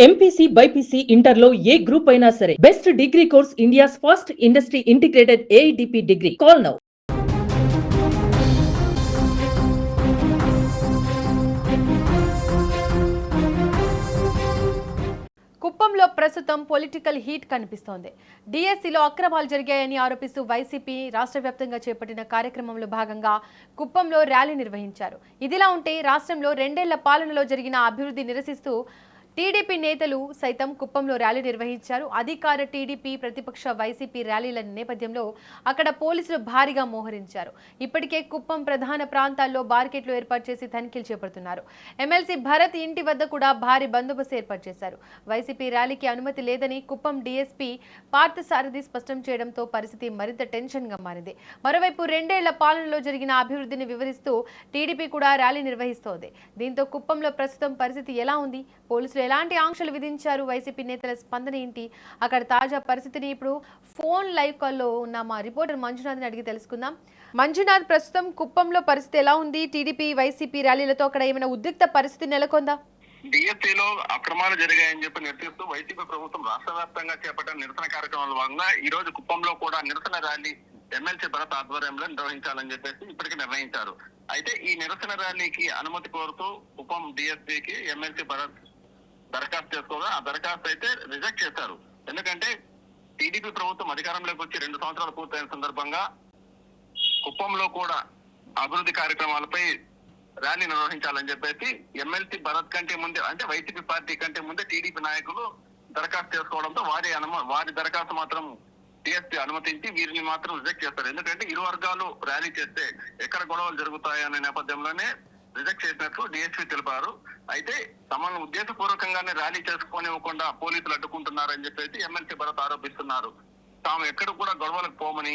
MPC BiPC ఇంటర్లో ఏ group అయినా సరే best degree course India's first industry integrated AITP degree. Call now. కుప్పంలో ప్రస్తుతం పొలిటికల్ హీట్ కనిపిస్తోంది. డిఎస్సిలో అక్రమాలు జరిగాయని ఆరోపిస్తూ వైసీపీ రాష్ట్ర వ్యాప్తంగా చేపట్టిన కార్యక్రమంలో భాగంగా కుప్పంలో ర్యాలీ నిర్వహించారు. ఇదిలా ఉంటే రాష్ట్రంలో 2 ఏళ్ల పాలనలో జరిగిన అభివృద్ధి నిరసిస్తూ టీడీపీ నేతలు సైతం కుప్పంలో ర్యాలీ నిర్వహించారు. అధికార టీడీపీ ప్రతిపక్ష వైసీపీ ర్యాలీల నేపథ్యంలో అక్కడ పోలీసులు భారీగా మోహరించారు. ఇప్పటికే కుప్పం ప్రధాన ప్రాంతాల్లో బార్కెట్లు ఏర్పాటు చేసి తనిఖీలు చేపడుతున్నారు. ఎమ్మెల్సీ భరత్ ఇంటి వద్ద కూడా భారీ బందోబస్తు ఏర్పాటు చేశారు. వైసీపీ ర్యాలీకి అనుమతి లేదని కుప్పం డీఎస్పీ పార్థసారథి స్పష్టం చేయడంతో పరిస్థితి మరింత టెన్షన్గా మారింది. మరోవైపు 2 ఏళ్ల పాలనలో జరిగిన అభివృద్ధిని వివరిస్తూ టీడీపీ కూడా ర్యాలీ నిర్వహిస్తోంది. దీంతో కుప్పంలో ప్రస్తుతం పరిస్థితి ఎలా ఉంది, పోలీసులు ఎలాంటి ఆంక్షలు విధించారు, వైసీపీ నేతల స్పందన ఏంటి, అక్కడ తాజా పరిస్థితిని ఇప్పుడు ఫోన్ లైవ్ కాల్లో ఉన్న మా రిపోర్టర్ మంజునాథ్ని అడిగి తెలుసుకుందాం. మంజునాథ్, ప్రస్తుతం కుప్పంలో పరిస్థితి ఎలా ఉంది? టీడీపీ వైసీపీ ర్యాలీలతో అక్కడ ఏమైనా ఉద్రిక్త పరిస్థితి నెలకొందా? డిఎస్సీలో అక్రమాలు జరిగాయని చెప్పి నిరసిస్తూ వైసీపీ ప్రభుత్వం రాష్ట్ర వ్యాప్తంగా చేపట్టిన నిరసన కార్యక్రమాల భాగంగా ఈ రోజు కుప్పంలో కూడా నిరసన ర్యాలీ ఎమ్మెల్సీ భరత్ ఆధ్వర్యంలో నిర్వహించాలని చెప్పేసి ఇప్పటికే నిర్ణయించారు. అయితే ఈ నిరసన ర్యాలీకి అనుమతి కోరుతూ కుప్పం డిఎస్పీకి ఎమ్మెల్సీ భరత్ దరఖాస్తు చేసుకోగా ఆ దరఖాస్తు అయితే రిజెక్ట్ చేశారు. ఎందుకంటే టీడీపీ ప్రభుత్వం అధికారంలోకి వచ్చి 2 సంవత్సరాలు పూర్తయిన సందర్భంగా కుప్పంలో కూడా అభివృద్ధి కార్యక్రమాలపై ర్యాలీ నిర్వహించాలని చెప్పేసి ఎమ్మెల్సీ భరత్ కంటే ముందే, అంటే వైసీపీ పార్టీ కంటే ముందే టీడీపీ నాయకులు దరఖాస్తు చేసుకోవడంతో వారి దరఖాస్తు మాత్రం టీఎస్పీ అనుమతించి వీరిని మాత్రం రిజెక్ట్ చేస్తారు. ఎందుకంటే ఇరు వర్గాలు ర్యాలీ చేస్తే ఎక్కడ గొడవలు జరుగుతాయనే నేపథ్యంలోనే రిజెక్ట్ చేసినట్లు డిఎస్పీ తెలిపారు. అయితే తమను ఉద్దేశపూర్వకంగానే ర్యాలీ చేసుకోనివ్వకుండా పోలీసులు అడ్డుకుంటున్నారని చెప్పేసి ఎమ్మెల్సీ భరత్ ఆరోపిస్తున్నారు. తాము ఎక్కడ కూడా గొడవలకు పోమని.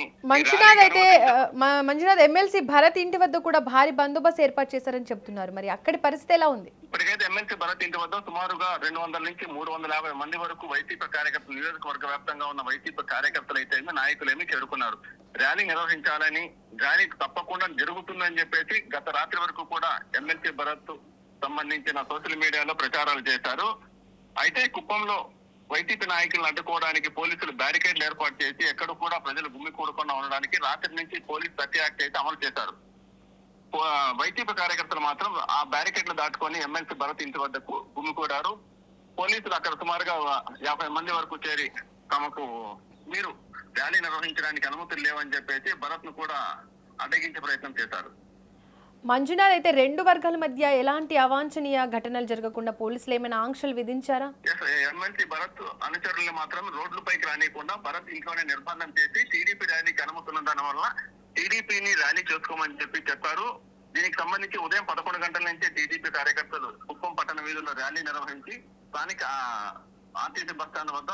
మంజునాథ్, ఎమ్మెల్సీ భరత్ ఇంటి వద్ద కూడా భారీ బందోబస్తు ఏర్పాటు చేశారని చెప్తున్నారు. మరి అక్కడి పరిస్థితి ఎలా ఉంది? ఇప్పటికైతే ఎమ్మెల్సీ భరత్ ఇంటి వద్ద సుమారుగా 200 నుంచి 350 మంది వరకు వైసీపీ కార్యకర్తలు, నియోజకవర్గ వ్యాప్తంగా ఉన్న వైసీపీ కార్యకర్తలు అయితే నాయకులేమి చేరుకున్నారు. ర్యాలీ నిర్వహించాలని, ర్యాలీ తప్పకుండా జరుగుతుందని చెప్పేసి గత రాత్రి వరకు కూడా ఎమ్మెల్సీ భరత్ సంబంధించిన సోషల్ మీడియాలో ప్రచారాలు చేశారు. అయితే కుప్పంలో వైసీపీ నాయకులను అడ్డుకోవడానికి పోలీసులు బ్యారికేడ్లు ఏర్పాటు చేసి ఎక్కడ కూడా ప్రజలు గుమ్మికూడకుండా ఉండడానికి రాత్రి నుంచి పోలీస్ 30 యాక్ట్ అయితే అమలు చేశారు. వైసీపీ కార్యకర్తలు మాత్రం ఆ బ్యారికేడ్లు దాటుకొని ఎమ్మెల్సీ భరత్ ఇంటి వద్దకు గుమ్మికూడారు. పోలీసులు అక్కడ సుమారుగా 50 మంది వరకు చేరి తమకు మీరు ర్యాలీ నిర్వహించడానికి అనుమతులు లేవని చెప్పేసి భరత్ ను కూడా అడ్డగించే ప్రయత్నం చేశారు. మంజునాథ్, అయితే 2 వర్గాల మధ్య ఎలాంటి అవాంఛనీయ ఘటనలు జరగకుండా పోలీసులు ఏమైనా ఆంక్షలు విధించారా? ఎమ్మెల్సీ భరత్ అనుచరులను మాత్రం రోడ్లపైకి రానియకుండా భరత్ ఇంట్లోనే నిర్బంధం చేసి టీడీపీ ర్యాలీకి అనుమతున్న దాని వల్ల టీడీపీని ర్యాలీ చేసుకోమని చెప్పారు. దీనికి సంబంధించి ఉదయం 11 గంటల నుంచి టీడీపీ కార్యకర్తలు కుప్పం పట్టణ వీధుల్లో ర్యాలీ నిర్వహించి స్థానిక ఆర్టీసీ బస్టాండ్ వద్ద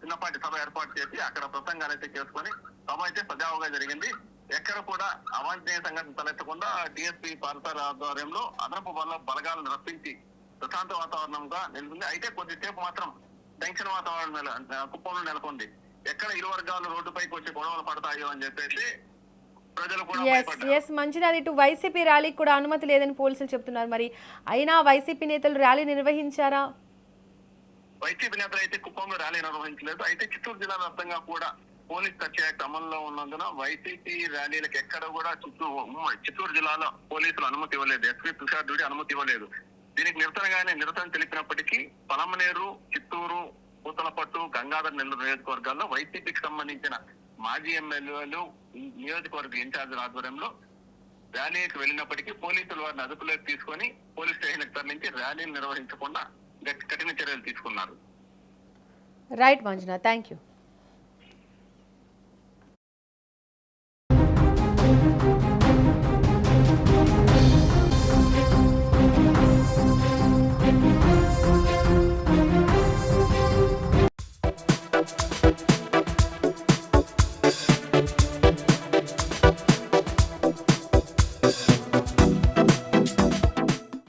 చిన్నపాటి సభ ఏర్పాటు చేసి అక్కడ ప్రసంగాలు అయితే చేసుకుని సభ అయితే సజావుగా జరిగింది. ఎక్కడ కూడా అవాంఛనీయ సంఘటన తలెత్తకుండా డిఎస్పీ పార్థసారథి ఆధ్వర్యంలో అదనపు బలగాలను రప్పించి ప్రశాంత వాతావరణంగా నిలిచింది. అయితే కొద్దిసేపు మాత్రం టెన్షన్ వాతావరణం కుప్పంలో నెలకొంది. ఎక్కడ ఇరు వర్గాలు రోడ్డుపైకి వచ్చి గొడవలు పడతాయో అని చెప్పేసి ప్రజలు కూడా. మంచిది, ఇటు వైసీపీ ర్యాలీకి కూడా అనుమతి లేదని పోలీసులు చెప్తున్నారు. మరి అయినా వైసీపీ నేతలు ర్యాలీ నిర్వహించారా? వైసీపీ నేతలు అయితే కుప్పంలో ర్యాలీ నిర్వహించలేదు. అయితే చిత్తూరు జిల్లా వ్యాప్తంగా కూడా పోలీస్ కక్ష యాక్ట్ అమల్లో ఉన్నందున వైసీపీ ర్యాలీలకు ఎక్కడ కూడా చిత్తూరు జిల్లాలో పోలీసులు అనుమతి ఇవ్వలేదు. ఎస్పీ తుషార్ డ్యూటీ అనుమతి ఇవ్వలేదు. దీనికి నిరసన తెలిపినప్పటికీ పలమనేరు, చిత్తూరు, పూతలపట్టు, గంగాధర్, నెల్లూరు నియోజకవర్గాల్లో వైసీపీకి సంబంధించిన మాజీ ఎమ్మెల్యేలు, నియోజకవర్గ ఇన్ఛార్జీల ఆధ్వర్యంలో ర్యాలీకి వెళ్ళినప్పటికీ పోలీసులు వారిని అదుపులోకి తీసుకొని పోలీస్ స్టేషన్కి తరలించి ర్యాలీని నిర్వహించకుండా కఠిన చర్యలు తీసుకున్నారు. Right Manjunath, thank you.